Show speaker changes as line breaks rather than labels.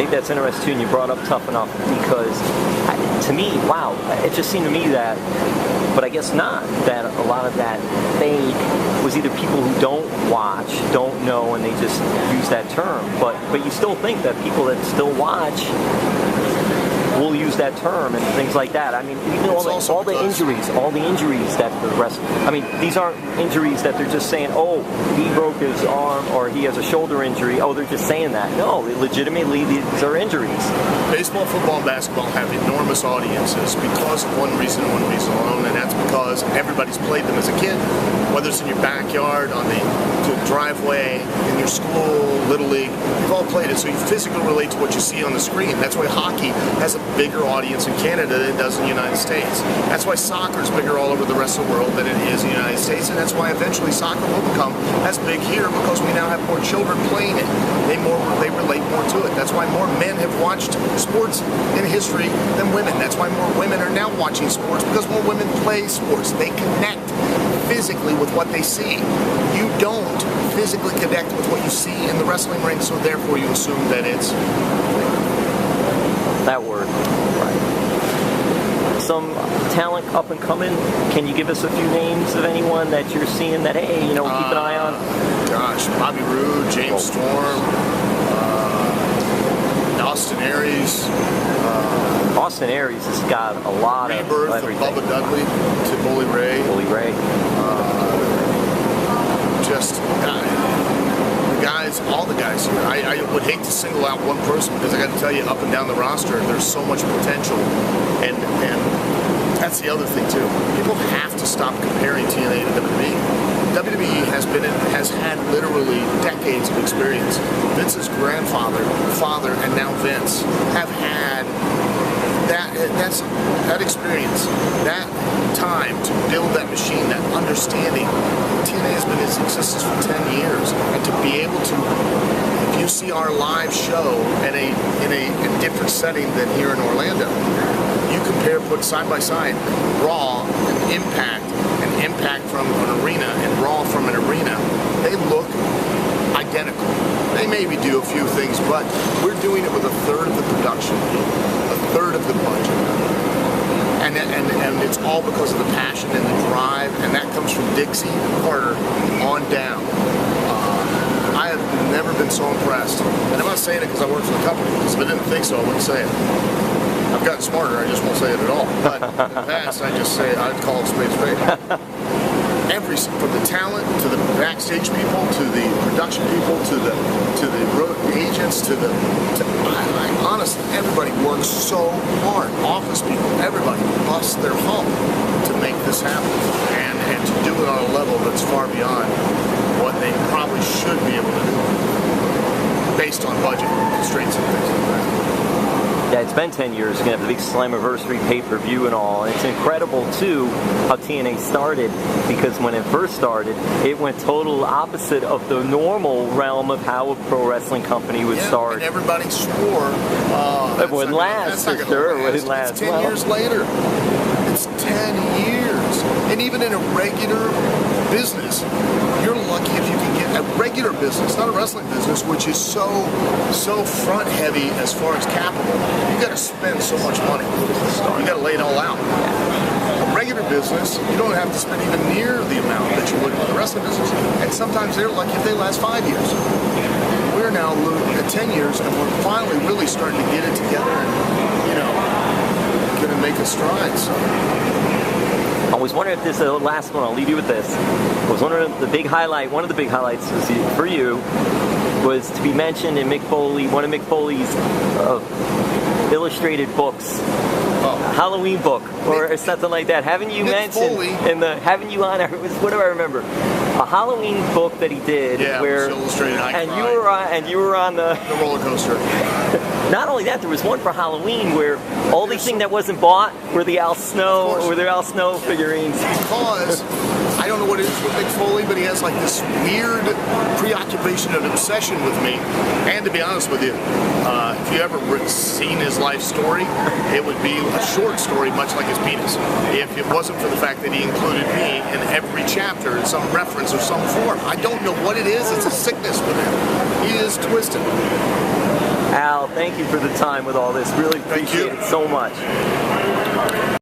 think that's interesting too, and you brought up Tough Enough, because to me, wow, it just seemed to me that, but I guess not, that a lot of that fake was either people who don't watch, don't know, and they just use that term. But you still think that people that still watch will use that term and things like that. I mean, even all the injuries that the rest. I mean, these aren't injuries that they're just saying, oh, he broke his arm or he has a shoulder injury. Oh, they're just saying that. No, legitimately, these are injuries.
Baseball, football, and basketball have enormous audiences because of one reason and one reason alone, and that's because everybody's played them as a kid. Whether it's in your backyard, on the driveway, in your school, Little League, you've all played it, so you physically relate to what you see on the screen. That's why hockey has a bigger audience in Canada than it does in the United States. That's why soccer is bigger all over the rest of the world than it is in the United States, and that's why eventually soccer will become as big here, because we now have more children playing it. They relate more to it. That's why more men have watched sports in history than women. That's why more women are now watching sports, because more women play sports. They connect physically with what they see. You don't physically connect with what you see in the wrestling ring, so therefore you assume that it's
that word. Right. Some talent up and coming. Can you give us a few names of anyone that you're seeing that, hey, you know, keep an eye on?
Gosh, Bobby Roode, James Storm, Austin Aries.
Austin Aries has got a lot of everything.
Bubba Dudley to Bully Ray.
Bully Ray.
All the guys here. I would hate to single out one person, because I got to tell you, up and down the roster, there's so much potential, and that's the other thing too. People have to stop comparing TNA to WWE. WWE has had literally decades of experience. Vince's grandfather, father, and now Vince have had that experience, that time to build that machine, that understanding. TNA has been in existence for 10 years, and to be able to, if you see our live show in a different setting than here in Orlando, you put side by side Raw and Impact from an arena, and Raw from an arena, they look identical. They maybe do a few things, but we're doing it with a third of the production, a third of the budget. And it's all because of the passion and the drive, and that comes from Dixie Carter on down. I have never been so impressed. And I'm not saying it because I work for the company, because if I didn't think so, I wouldn't say it. I've gotten smarter, I just won't say it at all. But in the past, I'd call it spade. From the talent, to the backstage people, to the production people, to the agents, honestly, everybody works so hard. Office people, everybody busts their hump to make this happen, and to do it on a level that's far beyond what they probably should be able to do, based on budget constraints and things like that.
Yeah, it's been 10 years. We're going to have the big Slammiversary pay-per-view and all. And it's incredible, too, how TNA started, because when it first started, it went total opposite of the normal realm of how a pro wrestling company would start.
And everybody swore
it wouldn't last, for sure. It wouldn't last.
It's 10 years later. It's 10 years. And even in a regular business, you're lucky if you can get a regular business, not a wrestling business, which is so front heavy as far as capital. You got to spend so much money. You got to lay it all out. A regular business, you don't have to spend even near the amount that you would in a wrestling business. And sometimes they're lucky if they last 5 years. We're now at 10 years, and we're finally really starting to get it together, and going to make a stride. So.
I was wondering if this is the last one. I'll leave you with this. I was wondering if one of the big highlights for you was to be mentioned in Mick Foley, one of Mick Foley's illustrated books, Halloween book, or something like that. Haven't you mentioned haven't you on? What do I remember? A Halloween book that he did,
where it was illustrated.
You were on the
roller coaster.
Not only that, there was one for Halloween where all the thing that wasn't bought were the Al Snow figurines.
Because I don't know what it is with Mick Foley, but he has like this weird preoccupation and obsession with me. And to be honest with you, if you ever seen his life story, it would be a short story, much like his penis. If it wasn't for the fact that he included me in every chapter in some reference or some form. I don't know what it is. It's a sickness with him. He is twisted.
Al, thank you for the time with all this. Really appreciate it so much.